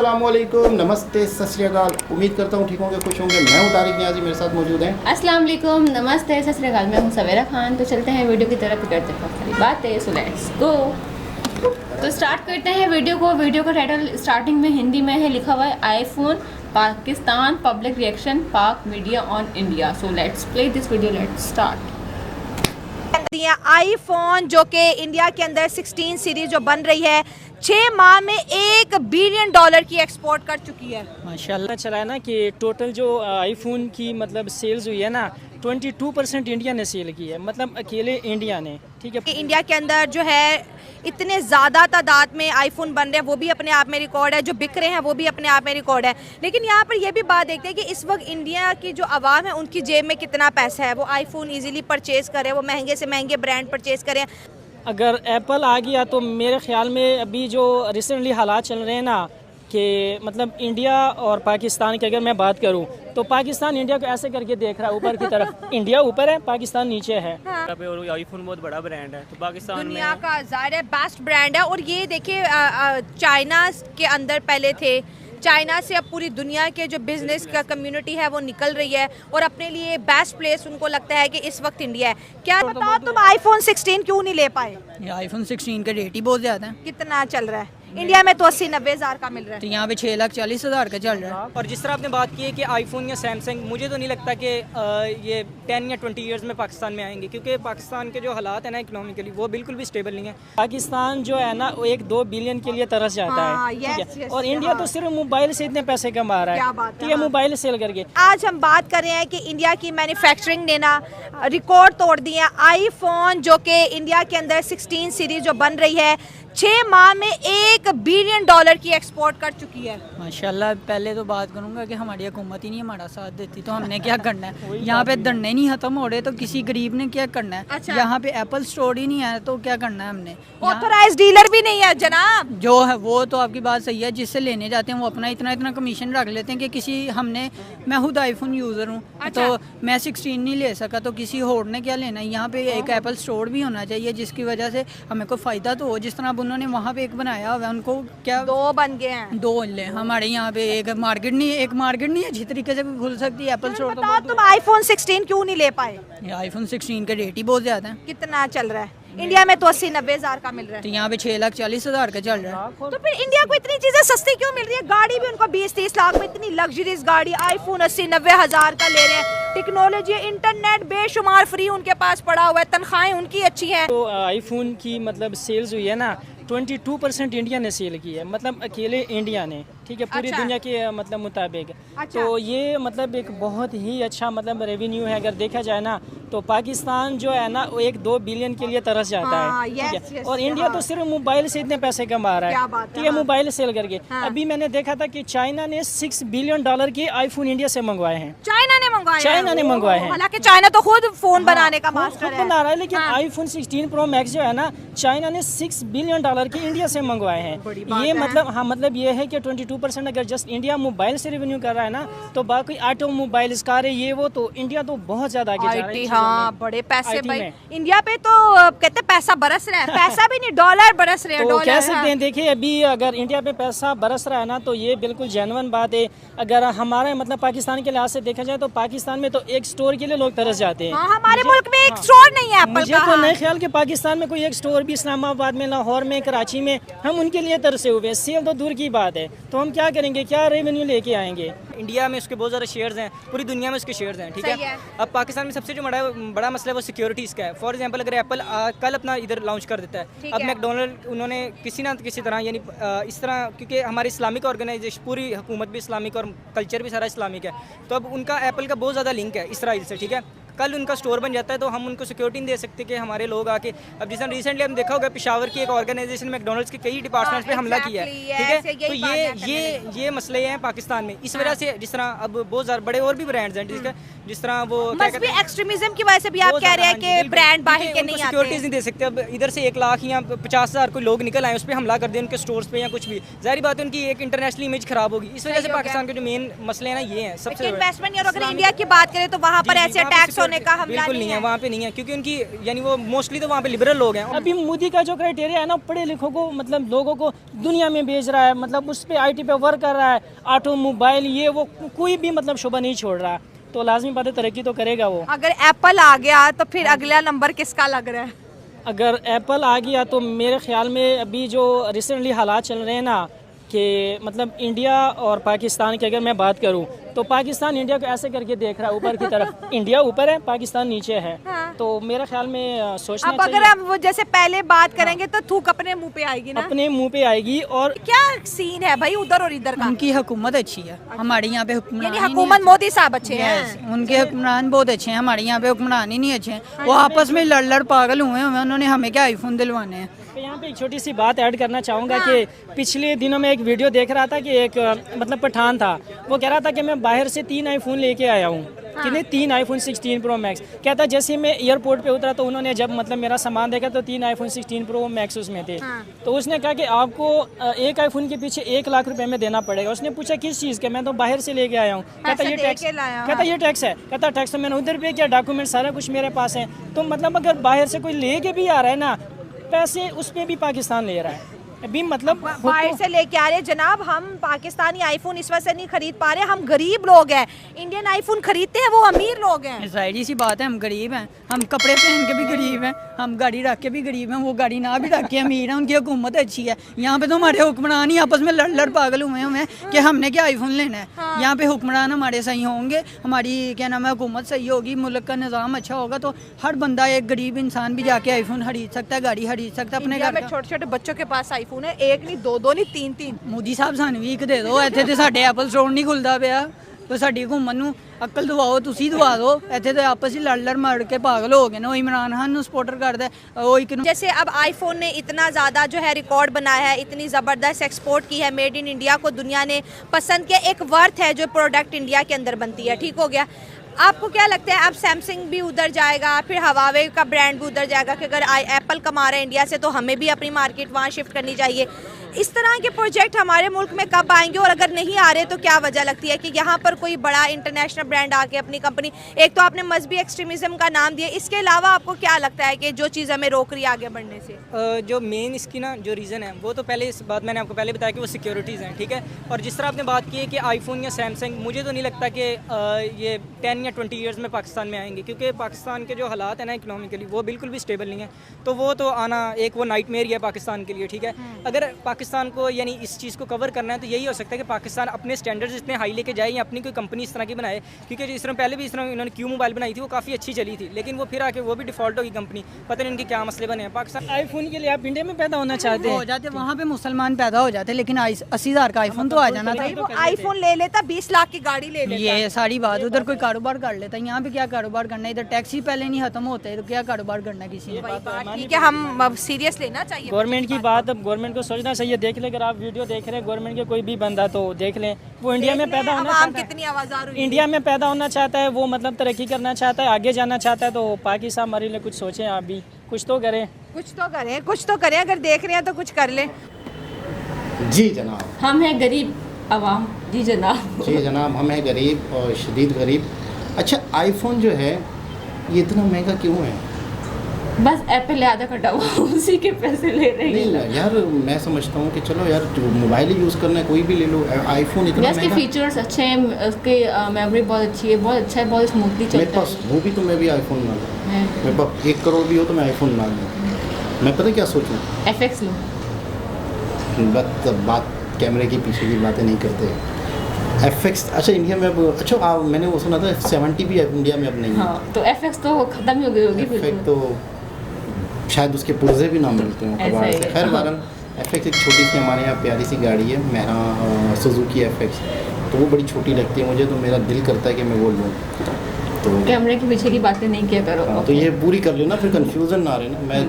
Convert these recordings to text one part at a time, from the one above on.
अस्सलामुअलैकुम, नमस्ते, सत श्री अकाल। उम्मीद करता हूँ ठीक होंगे, खुश होंगे। मैं हूँ तारिक न्याजी, मेरे साथ मौजूद हैं। अस्सलाम वालेकुम, नमस्ते, सत श्री अकाल। मैं हूँ सवेरा खान। तो चलते हैं वीडियो की तरफ, करते हैं बहुत सारी बातें। So let's go. तो स्टार्ट करते हैं वीडियो को। वीडियो का टाइटल स्टार्टिंग में हिंदी में है, लिखा हुआ है आईफोन पाकिस्तान पब्लिक रिएक्शन पाक media on India. So let's play this video, let's start. IPhone जो कि इंडिया के अंदर 16 सीरीज जो बन रही है 6 माह में $1 बिलियन की एक्सपोर्ट कर चुकी है। माशाल्लाह चला है ना कि टोटल जो आईफोन की मतलब सेल्स हुई है ना 22% इंडिया ने सेल की है, मतलब अकेले इंडिया ने। ठीक है, इंडिया के अंदर जो है इतने ज़्यादा तादाद में आईफोन बन रहे हैं, वो भी अपने आप में रिकॉर्ड है। जो बिक रहे हैं वो भी अपने आप में रिकॉर्ड है। लेकिन यहाँ पर ये भी बात देखते हैं कि इस वक्त इंडिया की जो आवाम है उनकी जेब में कितना पैसा है। वो आईफोन इजीली परचेज़ करें, वो महंगे से महंगे ब्रांड परचेज़ करें। अगर एप्पल आ गया तो मेरे ख्याल में अभी जो रिसेंटली हालात चल रहे हैं ना कि मतलब इंडिया और पाकिस्तान की अगर मैं बात करूं तो पाकिस्तान इंडिया को ऐसे करके देख रहा है ऊपर की तरफ। इंडिया ऊपर है, पाकिस्तान नीचे है। हाँ। और आईफोन बहुत बड़ा ब्रांड है तो पाकिस्तान दुनिया में का ज़ाहिर है बेस्ट ब्रांड है। और ये देखिए चाइना के अंदर पहले थे, चाइना से अब पूरी दुनिया के जो बिजनेस का कम्युनिटी है वो निकल रही है और अपने लिए बेस्ट प्लेस उनको लगता है कि इस वक्त इंडिया है। क्या बताओ तुम आईफोन 16 क्यों नहीं ले पाए? ये आईफोन 16 का रेट ही बहुत ज़्यादा है। कितना चल रहा है? इंडिया में तो 80-90 हज़ार का मिल रहा है। तो यहाँ पे 6,40,000 का चल रहा है। और जिस तरह आपने बात की है कि आईफोन या सैमसंग, मुझे तो नहीं लगता कि ये 10 या 20 इयर्स में पाकिस्तान में आएंगे, क्योंकि पाकिस्तान के जो हालात है ना इकोनॉमिकली वो बिल्कुल भी स्टेबल नहीं है। पाकिस्तान जो है ना वो 1-2 बिलियन के लिए तरस जाता हाँ, है। यस, ठीक है? यस, और इंडिया तो सिर्फ मोबाइल से इतने पैसे कमा रहा क्या है। बात है, ठीक है, हाँ। मोबाइल सेल करके। आज हम बात कर रहे हैं कि इंडिया की मैन्युफैक्चरिंग ने ना रिकॉर्ड तोड़ दिया। आईफोन जो कि इंडिया के अंदर 16 सीरीज जो बन रही है 6 माह में $1 बिलियन की एक्सपोर्ट कर चुकी है। माशाल्लाह। पहले तो बात करूँगा कि हमारी हुकूमत ही नहीं हमारा साथ देती तो हमने क्या करना है। यहाँ पे धरने नहीं खत्म हो रहे तो किसी गरीब ने क्या करना है। अच्छा। यहाँ पे एप्पल स्टोर ही नहीं है तो क्या करना है हमने। ऑथराइज्ड डीलर भी नहीं है जनाब। जो है वो तो आपकी बात सही है, जिससे लेने जाते हैं वो अपना इतना इतना कमीशन रख लेते हैं कि किसी हमने, मैं खुद आईफोन यूज़र हूँ। अच्छा। तो मैं 16 नहीं ले सका तो किसी और ने क्या लेना है। यहाँ पे एक एप्पल स्टोर भी होना चाहिए जिसकी वजह से हमें को फ़ायदा तो हो। जिस तरह अब उन्होंने वहाँ पे एक बनाया हुआ है, उनको क्या 2 बन गए हैं। 2 ले। हमारे यहाँ पे एक मार्केट नहीं है अच्छी तरीके से भी खुल सकती है एप्पल स्टोर। तो बताओ तुम आईफोन 16 क्यों नहीं ले पाए? ये आईफोन 16 का रेट ही बहुत ज़्यादा है। कितना चल रहा है? इंडिया में तो 80-90 हज़ार का मिल रहा तो है। यहाँ पे 6,40,000 का चल रहा है। तो फिर इंडिया को इतनी चीजें सस्ती क्यों मिल रही है? गाड़ी भी उनको 20-30 लाख में इतनी लग्जरीज गाड़ी, आईफोन 80-90 हज़ार का ले रहे हैं। टेक्नोलॉजी, इंटरनेट बेशुमार फ्री उनके पास पड़ा हुआ है, तनख्वाहें उनकी अच्छी हैं। तो आईफोन की मतलब सेल्स हुई है ना 22% इंडिया ने सेल की है, मतलब अकेले इंडिया ने। ठीक है, पूरी अच्छा। दुनिया के मतलब मुताबिक। अच्छा। तो ये मतलब एक बहुत ही अच्छा मतलब रेवेन्यू है। अगर देखा जाए ना तो पाकिस्तान जो है ना वो 1-2 बिलियन के लिए तरस जाता हाँ, है। ठीक यस, है, यस, और इंडिया हाँ। तो सिर्फ मोबाइल से इतने पैसे कमा रहा क्या है। बात है, ठीक है, हाँ। मोबाइल सेल करके। हाँ। अभी मैंने देखा था कि चाइना ने $6 बिलियन के आईफोन इंडिया से मंगवाए हैं। चाइना ने मंगवाए हैं। चाइना ने मंगवाए हैं। हालांकि चाइना तो खुद फोन बनाने का खुद मास्टर है। बना रहा है, लेकिन हाँ। आईफोन 16 प्रो मैक्स जो है ना चाइना ने $6 बिलियन के इंडिया से मंगवाए हैं। बात ये है। मतलब हाँ, मतलब ये है कि 22% अगर जस्ट इंडिया मोबाइल से रेवेन्यू कर रहा है ना तो बाकी ऑटोमोबाइल्स कारें ये वो तो इंडिया तो बहुत ज्यादा आगे जा रहा है आईटी, इन चीज़ों हाँ, में। बड़े पैसे IT भाई। में। इंडिया पे तो कहते हैं पैसा बरस रहा है। पैसा भी नहीं, डॉलर बरस रहे हैं। तो डॉलर, कह सकते हाँ। हैं, देखिए अभी अगर इंडिया पे पैसा बरस रहा है ना तो ये बिल्कुल जेन्युइन बात है। अगर हमारे मतलब पाकिस्तान के लिहाज से देखा जाए तो पाकिस्तान में तो एक स्टोर के लिए लोग तरस जाते हैं। हाँ, हमारे मुझे- मुल्क में एक हाँ। स्टोर नहीं है एप्पल मुझे का। तो हाँ। नहीं ख्याल कि पाकिस्तान में कोई एक स्टोर भी, इस्लामाबाद में, लाहौर में, कराची में, हम उनके लिए तरसे हुए हैं। सेल तो दूर की बात है, तो हम क्या करेंगे, क्या रेवेन्यू लेके आएंगे। इंडिया में उसके बहुत ज़्यादा शेयर्स हैं, पूरी दुनिया में उसके शेयर्स हैं। ठीक सही है? है। अब पाकिस्तान में सबसे जो बड़ा मसला है वो सिक्योरिटीज़ का है। फॉर एग्जांपल अगर एप्पल कल अपना इधर लॉन्च कर देता है, ठीक अब है। मैकडोनल्ड उन्होंने किसी ना किसी तरह यानी इस तरह, क्योंकि हमारी इस्लामिक ऑर्गेनाइजेशन, पूरी हुकूमत भी इस्लामिक और कल्चर भी सारा इस्लामिक है, तो अब उनका एप्पल का बहुत ज़्यादा लिंक है इसराइल से। ठीक है, कल उनका स्टोर बन जाता है तो हम उनको सिक्योरिटी नहीं दे सकते कि हमारे लोग आके, अब जिस रिसेंटली हम देखा होगा पिशावर की एक ऑर्गेनाइजेशन मैकडोनल्ड्स के कई डिपार्टमेंट्स पे हमला किया है। exactly, ठीक है, yes, तो यही बात है ये मसले हैं पाकिस्तान में। इस वजह से जिस तरह अब बहुत ज़्यादा बड़े और भी ब्रांड्स हैं जिस तरह वो क्या कहते मजहबी हैं, एक्सट्रीमिज्म की वजह से भी आप बहुत कह रहे हैं ज़्यादा, हाँ कि जी, ब्रांड बिल्कुल। बाहर क्योंकि के उनको नहीं आते सिक्योरिटीज हैं। नहीं दे सकते। अब इधर से 1 लाख या 50,000 कोई लोग निकल आए, उस पर हमला कर दें उनके स्टोर्स पे या कुछ भी, जाहिर बात है उनकी एक इंटरनेशनल इमेज खराब होगी। इस वजह से सही हो पाकिस्तान के जो मेन मसले हैं ना ये हैं सबसे इन्वेस्टमेंट और अगर इंडिया की बात करें तो वहाँ पर जी, ऐसे वहाँ पे टैक्स होने का हमला बिल्कुल नहीं है, वहाँ पे नहीं है, क्योंकि उनकी यानी वो मोस्टली तो वहाँ पे लिबरल लोग हैं। अभी मोदी का जो क्राइटेरिया है ना, पढ़े लिखों को मतलब लोगों को दुनिया में भेज रहा है, मतलब उस पर IT पे वर्क कर रहा है, ऑटोमोबाइल ये वो कोई भी मतलब शुबा नहीं छोड़ रहा, तो लाजमी बात है तरक्की तो करेगा वो। अगर एप्पल आ गया तो फिर अगला नंबर किसका लग रहा है? अगर एप्पल आ गया तो मेरे ख्याल में अभी जो रिसेंटली हालात चल रहे हैं ना कि मतलब इंडिया और पाकिस्तान की अगर मैं बात करूं तो पाकिस्तान इंडिया को ऐसे करके देख रहा है ऊपर की तरफ, इंडिया ऊपर है पाकिस्तान नीचे है। हाँ। तो मेरे ख्याल में सोचना अब अगर चाहिए, हम वो जैसे पहले बात करेंगे तो थूक अपने मुंह पे आएगी ना। अपने मुंह पे आएगी। और क्या सीन है भाई उधर और इधर का? उनकी हुकूमत अच्छी है, हमारे यहाँ पे हुक्मरान यानी ही नहीं हुकूमत मोदी साहब अच्छे Yes, हैं। उनके हुक्मरान बहुत अच्छे हैं, हमारे यहाँ पे हुक्मरान ही नहीं अच्छे हैं। वो आपस में लड़ पागल हुए हैं, उन्होंने हमें क्या आईफोन दिलवाने हैं। तो यहाँ पे एक छोटी सी बात ऐड करना चाहूँगा कि पिछले दिनों में एक वीडियो देख रहा था कि एक मतलब पठान था, वो कह रहा था कि मैं बाहर से 3 आईफोन लेके आया हूँ। कितने 3 iPhone 16 Pro Max। कहता जैसे ही मैं एयरपोर्ट पे उतरा तो उन्होंने जब मतलब मेरा सामान देखा तो 3 iPhone 16 Pro Max उसमें थे। तो उसने कहा कि आपको एक आईफोन के पीछे 1 लाख रुपए में देना पड़ेगा। उसने पूछा किस चीज़ के, मैं तो बाहर से लेके आया हूँ। कहता ये टैक्स, कहता ये टैक्स है। कहता टैक्स तो मैंने उधर पे किया, डॉक्यूमेंट सारा कुछ मेरे पास है। तो मतलब अगर बाहर से कोई लेके भी आ रहा है ना पैसे, उस पर भी पाकिस्तान ले रहा है अभी। मतलब बाहर से लेके आ रहे जनाब, हम पाकिस्तानी आईफोन इस वजह से नहीं खरीद पा रहे, हम गरीब लोग हैं। इंडियन आईफोन खरीदते हैं वो अमीर लोग हैं। जाहिर सी बात है, हम गरीब हैं, हम कपड़े पहन के भी गरीब हैं, हम गाड़ी रख के भी गरीब हैं, वो गाड़ी ना भी रख के अमीर हैं। उनकी हुकूमत अच्छी है। यहाँ पे तो हमारे हुक्मरान ही आपस में लड़ पागल हुए हैं कि हमने क्या आईफोन लेना है। यहाँ पे हुक्मरान हमारे सही होंगे, हमारी क्या नाम है हुकूमत सही होगी, मुल्क का निज़ाम अच्छा होगा तो हर बंदा, एक गरीब इंसान भी जाके आईफोन खरीद सकता है, गाड़ी खरीद सकता है अपने इंडिया घर में का। छोटे छोटे बच्चों के पास आईफोन है, एक नहीं दो नहीं तीन। मोदी साहब सानू भी एक दे दो, ਇੱਥੇ ਤੇ ਸਾਡੇ ਐਪਲ ਸਟੋਰ ਨਹੀਂ ਖੁੱਲਦਾ ਪਿਆ। तो ਸਾਡੀ हुकूमत ਨੂੰ अकल दवाओ, ਤੁਸੀਂ दवा दो। ਇੱਥੇ ਤੇ आपस ही लड़ मार के पागल हो गए ना। वो इमरान खान ਨੂੰ सपोर्टर करता है, वो एक जैसे अब आईफोन ने इतना ज़्यादा जो है रिकॉर्ड बनाया है, इतनी ज़बरदस्त एक्सपोर्ट की है, मेड इन इंडिया को दुनिया ने पसंद किया। एक वर्थ है जो प्रोडक्ट इंडिया के अंदर बनती है, ठीक हो गया। आपको क्या लगता है अब सैमसंग भी उधर जाएगा, फिर हवावे का ब्रांड भी उधर जाएगा कि अगर एप्पल कमा रहा है इंडिया से तो हमें भी अपनी मार्केट वहाँ शिफ्ट करनी चाहिए। इस तरह के प्रोजेक्ट हमारे मुल्क में कब आएंगे, और अगर नहीं आ रहे तो क्या वजह लगती है कि यहाँ पर कोई बड़ा इंटरनेशनल ब्रांड आके अपनी कंपनी, एक तो आपने मजहबी एक्सट्रीमिज्म का नाम दिया, इसके अलावा आपको क्या लगता है कि जो चीज़ हमें रोक रही है आगे बढ़ने से? जो मेन इसकी ना जो रीज़न है वो तो पहले इस बात मैंने आपको पहले बताया कि वो सिक्योरिटीज़ हैं, ठीक है। और जिस तरह आपने बात की है कि आईफोन या सैमसंग, मुझे तो नहीं लगता कि ये 10 या 20 ईयर्स में पाकिस्तान में आएंगे, क्योंकि पाकिस्तान के जो हालात हैं ना इकोनॉमिकली वो बिल्कुल भी स्टेबल नहीं है। तो वो तो आना एक वो नाइटमेयर ही है पाकिस्तान के लिए, ठीक है। अगर पाकिस्तान को यानी इस चीज़ को कवर करना है तो यही हो सकता है कि पाकिस्तान अपने स्टैंडर्ड्स इतने हाई लेके जाए या अपनी कोई कंपनी इस तरह की बनाए, क्योंकि जिस तरह पहले भी इस तरह इन्होंने क्यू मोबाइल बनाई थी वो काफ़ी अच्छी चली थी, लेकिन वो फिर आके वो भी डिफ़ॉल्ट होगी कंपनी। पता नहीं इनके क्या मसले बने हैं। पाकिस्तान आईफोन के लिए आप इंडिया में पैदा होना चाहते हो हैं, जाते, वहाँ पे मुसलमान पैदा हो जाते, लेकिन 80,000 का आईफोन तो आ जाना था। वो आईफोन ले लेता, 20 लाख की गाड़ी ले लेता। ये सारी बात, उधर कोई कारोबार कर लेता, यहाँ पे क्या कारोबार करना है? इधर टैक्स ही पहले नहीं खत्म होते तो क्या कारोबार करना है किसी ने? ठीक है, हम अब सीरियस लेना चाहिए गवर्नमेंट की बात। अब गवर्नमेंट को सोचना चाहिए। देख ले, अगर आप वीडियो देख रहे हैं गवर्नमेंट के कोई भी बंदा तो देख लें, वो इंडिया में पैदा होना चाहता है, कितनी आवाज़ इंडिया में पैदा होना चाहता है, वो मतलब तरक्की करना चाहता है, आगे जाना चाहता है, तो पाकिस्तान हमारे लिए कुछ सोचें, आप भी कुछ तो करें। कुछ तो करें, अगर देख रहे हैं तो कुछ कर लें। जी जनाब। हम हैं गरीब आवाम। जी जनाब। जी जनाब, हम हैं गरीब और शदीद गरीब। अच्छा, आईफोन जो है ये इतना महंगा क्यों है? बस एप्पल आधा कटा हुआ उसी के पैसे ले रहे हैं। नहीं यार, मैं समझता हूँ कि चलो यार मोबाइल ही यूज़ करना है, कोई भी ले लो। आईफोन इतना इसके महंगा। फीचर्स अच्छे हैं, उसके मेमोरी बहुत अच्छी है, बहुत अच्छा है, बहुत स्मूथली मेरे चलता पास वो भी तो मैं भी आईफोन ना लूँ। है। मेरे पास 1 करोड़ भी हो तो मैं आईफोन ना लूँ। मैं पता क्या सोचूं, FX लो। बात कैमरे के पीछे की बातें नहीं करते। FX अच्छा इंडिया में अब, अच्छा मैंने वो सुना था 70 भी इंडिया में अब नहीं है। हाँ, तो FX तो खत्म ही हो गई होगी FX बिल्कुल। तो शायद उसके पुर्जे भी ना मिलते हैं ऐसा कबाड़ ही से। है। खैर बहरहाल FX एक छोटी सी हमारे यहाँ प्यारी सी गाड़ी है, मेरा सुजुकी FX, तो वो बड़ी छोटी लगती है मुझे, तो मेरा दिल करता है कि मैं वो लूँ। तो कैमरे के पीछे की बातें नहीं किया करो। हाँ, तो ये पूरी कर लेना, फिर कंफ्यूजन ना रहे ना। मैं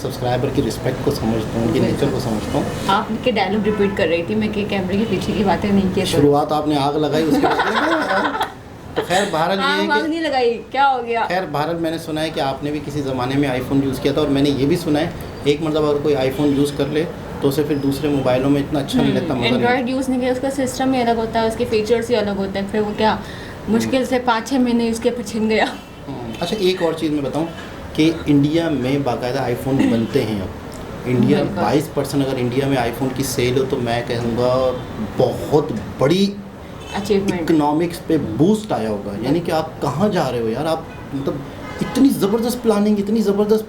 सब्सक्राइबर की रिस्पेक्ट को समझता हूँ, उनकी नेचर को समझता हूँ। आपके डायलॉग रिपीट कर रही थी मैं कि कैमरे के पीछे की बातें नहीं किया करो। शुरुआत आपने आग लगाई, उसके बाद तो खैर बहरहाल ये है आग कि नहीं लगाई, क्या हो गया? खैर बहरहाल मैंने सुना है कि आपने भी किसी ज़माने में आईफोन यूज़ किया था, और मैंने ये भी सुना है एक मतलब अगर कोई आईफोन यूज़ कर ले तो उसे फिर दूसरे मोबाइलों में इतना अच्छा नहीं लगता। मज़ा एंड्रॉयड यूज़ नहीं किया, उसका सिस्टम ही अलग होता है, उसके फीचर्स ही अलग होते हैं, फिर वो क्या मुश्किल से 5-6 महीने उसके पर छिन गया। अच्छा एक और चीज़ मैं बताऊं कि इंडिया में बाकायदा आईफोन बनते हैं अब। India Oh my God. 22% अगर इंडिया में आईफोन की सेल हो तो मैं कहूँगा बहुत बड़ी अचीवमेंट। इकोनॉमिक्स पे बूस्ट आया होगा। यानी कि आप कहाँ जा रहे हो यार, आप मतलब इतनी ज़बरदस्त प्लानिंग, इतनी ज़बरदस्त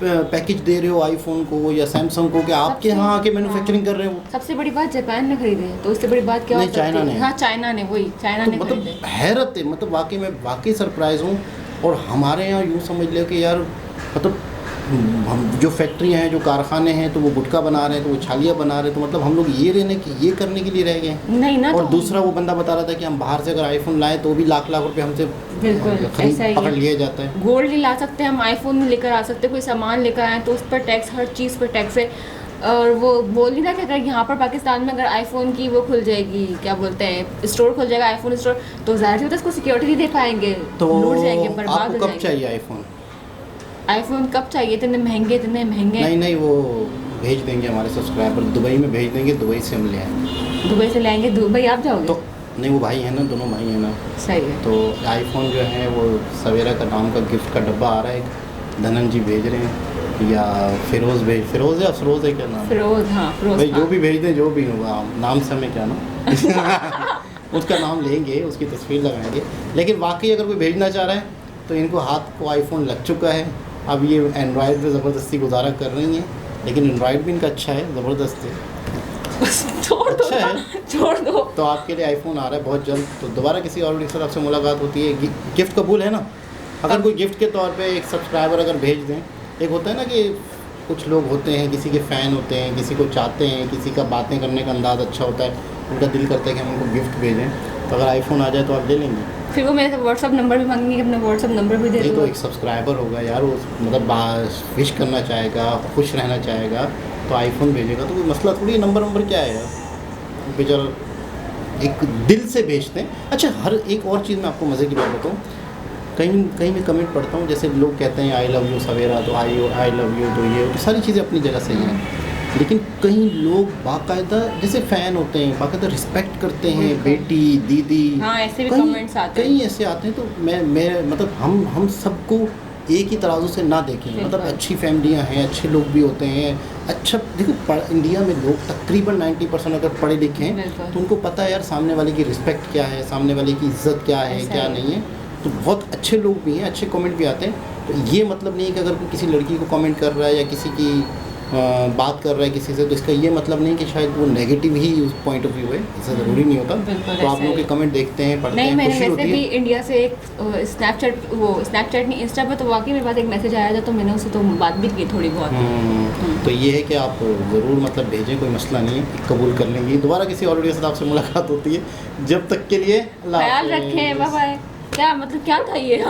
पैकेज दे रहे हो आईफोन को या सैमसंग को कि आपके सबसे- यहाँ आके हाँ। मैन्युफैक्चरिंग कर रहे हो। सबसे बड़ी बात जापान ने खरीदे है, तो उससे बड़ी बात क्या हो नहीं, सकती चाइना है? ने। हाँ चाइना ने, वही चाइना तो ने मतलब खरीदे। हैरत है, मतलब वाकई मैं वाकई सरप्राइज हूँ। और हमारे यहाँ यूँ समझ लो कि यार मतलब हम जो फैक्ट्री हैं, जो कारखाने हैं, तो वो गुटखा बना रहे हैं, तो वो छालियाँ बना रहे हैं, तो मतलब हम लोग ये करने के लिए रह गए। नहीं ना। और तो दूसरा वो बंदा बता रहा था कि हम बाहर से अगर आईफोन लाएं तो भी लाख लाख रुपए हमसे बिल्कुल, ऐसा ही है। पकड़ लिया जाता है। गोल्ड नहीं ला सकते हम, आईफोन नहीं लेकर आ सकते, कोई सामान लेकर आए तो उस पर टैक्स, हर चीज़ पर टैक्स है। और वो बोल नहीं था कि अगर यहाँ पर पाकिस्तान में अगर आईफोन की वो खुल जाएगी, क्या बोलते हैं, स्टोर खुल जाएगा आईफोन स्टोर, तो जाहिर सी बात है उसको सिक्योरिटी नहीं दे पाएंगे, तो लूट जाएंगे, बर्बाद आपको हो कब जाएंगे। चाहिए आईफोन? आईफोन कब चाहिए? इतने महंगे, इतने महंगे। नहीं नहीं, वो भेज देंगे हमारे सब्सक्राइबर, दुबई में भेज देंगे, दुबई से हम ले आएंगे। दुबई से लाएंगे? दुबई आप जाओगे? तो नहीं, वो भाई है ना, दोनों भाई हैं ना। सही है। तो आईफोन जो है वो सवेरा का नाम का गिफ्ट का डब्बा आ रहा है, एक धनन जी भेज रहे हैं या फिरोज़ फिरोज़ या अफरोज़ है क्या नाम? फिरोज, हाँ फिरोज। भाई जो हाँ। भी भेज दें, जो भी होगा, नाम से हमें क्या ना उसका नाम लेंगे, उसकी तस्वीर लगाएंगे। लेकिन वाकई अगर कोई भेजना चाह रहा है तो इनको हाथ को आईफोन लग चुका है। अब ये एंड्रॉयड पे ज़बरदस्ती गुजारा कर रही हैं, लेकिन एंड्रॉयड भी इनका अच्छा है, ज़बरदस्त है, छोड़ दो अच्छा ना, है। छोड़ दो। तो आपके लिए आईफोन आ रहा है बहुत जल्द। तो दोबारा किसी और सर आपसे मुलाकात होती है। गिफ्ट कबूल है ना? अगर कोई गिफ्ट के तौर पे एक सब्सक्राइबर अगर भेज दें, एक होता है ना कि कुछ लोग होते हैं, किसी के फ़ैन होते हैं, किसी को चाहते हैं, किसी का बातें करने का अंदाज़ अच्छा होता है, उनका दिल करता है कि हम उनको गिफ्ट भेजें, तो अगर आईफोन आ जाए तो आप ले लेंगे? फिर वो मेरे से व्हाट्सअप नंबर भी मांगेंगे कि अपना व्हाट्सअप नंबर भी दे नहीं, तो दो। एक सब्सक्राइबर होगा यार, वो मतलब विश करना चाहेगा, खुश रहना चाहेगा, तो आईफोन भेजेगा, तो कोई मसला थोड़ी है। नंबर क्या है यार, बेचारा एक दिल से भेजते हैं। अच्छा, हर एक और चीज़ मैं आपको मज़े की बात बताऊँ, कहीं मैं कमेंट पढ़ता हूँ, जैसे लोग कहते हैं आई लव यू सवेरा, तो आई लव यू, तो ये सारी चीज़ें अपनी जगह सही हैं, लेकिन कई लोग बाकायदा जैसे फ़ैन होते हैं, बाकायदा रिस्पेक्ट करते हैं, बेटी, दीदी, हाँ, ऐसे भी कई- कमेंट्स आते हैं। कई ऐसे आते हैं। तो मैं मतलब हम सबको एक ही तराजू से ना देखें। मतलब बिल्कुल। अच्छी फैमिलियां हैं, अच्छे लोग भी होते हैं। अच्छा देखो, इंडिया में लोग तकरीबन 90% अगर पढ़े लिखे हैं बिल्कुल। तो उनको पता है यार सामने वाले की रिस्पेक्ट क्या है, सामने वाले की इज्जत क्या है, ऐसा क्या है। नहीं है। तो बहुत अच्छे लोग भी हैं, अच्छे कमेंट भी आते हैं। तो ये मतलब नहीं है कि अगर कोई किसी लड़की को कमेंट कर रहा है या किसी की बात कर रहा है किसी से, तो इसका ये मतलब नहीं कि शायद वो नेगेटिव ही उस पॉइंट ऑफ व्यू है, ऐसा ज़रूरी नहीं होता। बिल्कुल, तो आप ऐसा लोग के ही। कमेंट देखते हैं, पढ़ते नहीं, हैं, मैंने खुशी वैसे होती भी है। इंडिया से एक स्नैपचैट नहीं, इंस्टा पर तो वाकई मेरे पास एक मैसेज आया था, तो मैंने उससे तो बात भी की थोड़ी बहुत। तो ये है कि आप ज़रूर मतलब भेजें, कोई मसला नहीं है, कबूल कर लेंगे। दोबारा किसी और वीडियो से आपसे मुलाकात होती है, जब तक के लिए अल्लाह ख्याल हाफ़िज़। रखें, बाय बाय। क्या मतलब क्या था ये?